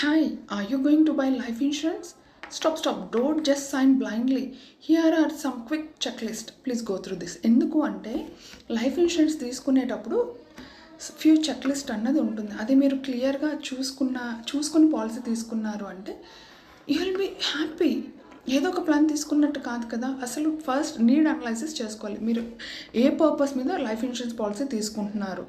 Hi, are you going to buy life insurance? Stop. Don't just sign blindly. Here are some quick checklist. Please go through this. ఎందుకు అంటే life insurance తీసుకునేటప్పుడు few checklist అన్నది ఉంటుంది. అది మీరు క్లియర్గా చూసుకుని పాలసీ తీసుకున్నారు అంటే యూ విల్ బీ హ్యాపీ. ఏదో ఒక ప్లాన్ తీసుకున్నట్టు కాదు కదా. అసలు ఫస్ట్ నీడ్ అనలైసిస్ చేసుకోవాలి. మీరు ఏ పర్పస్ మీద లైఫ్ ఇన్సూరెన్స్ పాలసీ తీసుకుంటున్నారు.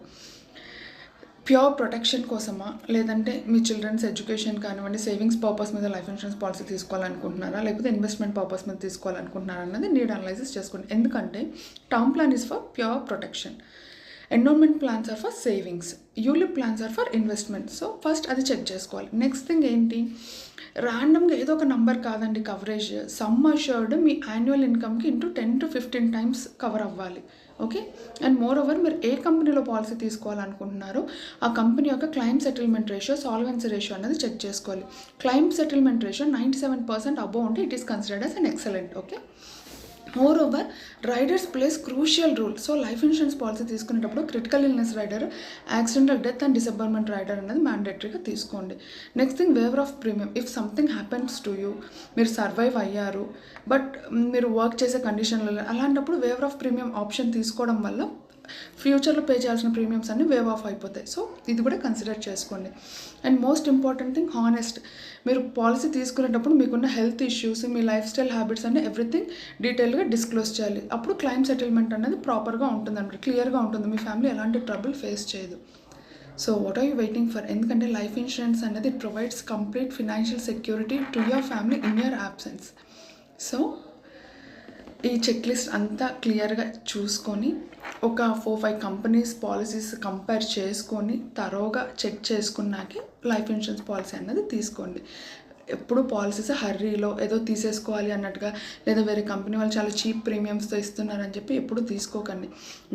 ప్యూర్ ప్రొటెక్షన్ కోసమా, లేదంటే మీ చిల్డ్రన్స్ ఎడ్యుకేషన్ కానివ్వండి, సేవింగ్స్ పర్పస్ మీద లైఫ్ ఇన్సూరెన్స్ పాలసీ తీసుకోవాలనుకుంటున్నారా, లేకపోతే ఇన్వెస్ట్మెంట్ పర్పస్ మీద తీసుకోవాలనుకుంటున్నారా అన్నది నీడ్ అనలైసిస్ చేసుకోండి. ఎందుకంటే term plan is for pure protection, endowment plans are for savings, ULIP plans are for investment. So first అది చెక్ చేసుకోవాలి. నెక్స్ట్ థింగ్ ఏంటి, ర్యాండమ్గా ఏదో ఒక నంబర్ కాదండి కవరేజ్. సమ్ అష్యూర్డ్ మీ యాన్యువల్ ఇన్కమ్కి ఇంటూ 10 to 15 times కవర్ అవ్వాలి. ఓకే. అండ్ మోర్ ఓవర్ మీరు ఏ కంపెనీలో పాలసీ తీసుకోవాలనుకుంటున్నారో ఆ కంపెనీ యొక్క claim settlement ratio, solvency ratio అనేది చెక్ చేసుకోవాలి. క్లైమ్ సెటిల్మెంట్ రేషియో 97% అబోవ్ ఉంటే it is considered as an excellent. Okay. Moreover riders plays crucial role. So life insurance policy తీసుకునేటప్పుడు critical illness rider, accidental death and dismemberment rider అనేది మ్యాండేటరీగా తీసుకోండి. Next thing, waiver of premium. If something happens to you, మీరు survive అయ్యారు but మీరు work చేసే కండిషన్లో, అలాంటప్పుడు వేవర్ ఆఫ్ ప్రీమియం ఆప్షన్ తీసుకోవడం వల్ల ఫ్యూచర్లో పే చేయాల్సిన ప్రీమియమ్స్ అన్నీ వేవ్ ఆఫ్ అయిపోతాయి. సో ఇది కూడా కన్సిడర్ చేసుకోండి. And most important thing, honest. మీరు పాలసీ తీసుకునేటప్పుడు మీకున్న హెల్త్ ఇష్యూస్, మీ లైఫ్ స్టైల్ హ్యాబిట్స్ అన్నీ ఎవ్రీథింగ్ డీటెయిల్గా డిస్క్లోజ్ చేయాలి. అప్పుడు క్లైమ్ సెటిల్మెంట్ అనేది ప్రాపర్గా ఉంటుంది అన్నమాట, క్లియర్గా ఉంటుంది. మీ ఫ్యామిలీ ఎలాంటి ట్రబుల్ ఫేస్ చేయదు. So what are you waiting for? ఎందుకంటే లైఫ్ ఇన్సూరెన్స్ అనేది it provides complete financial security to your family in your absence. So ఈ చెక్ లిస్ట్ అంతా క్లియర్గా చూసుకొని ఒక 4-5 కంపెనీస్ పాలసీస్ కంపేర్ చేసుకొని తరోగా చెక్ చేసుకున్నాకే లైఫ్ ఇన్సూరెన్స్ పాలసీ అన్నది తీసుకోండి. ఎప్పుడు పాలసీస్ హర్రీలో ఏదో తీసేసుకోవాలి అన్నట్టుగా, లేదా వేరే కంపెనీ వాళ్ళు చాలా చీప్ ప్రీమియమ్స్తో ఇస్తున్నారని చెప్పి ఎప్పుడు తీసుకోకండి.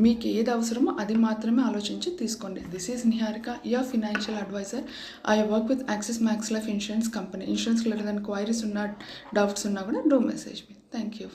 మీకు ఏది అవసరమో అది మాత్రమే ఆలోచించి తీసుకోండి. This is Niharika, your financial advisor. I work with Axis Max Life insurance company. Insurance related queries ఉన్నా, డౌట్స్ ఉన్నా కూడా do message me. Thank you.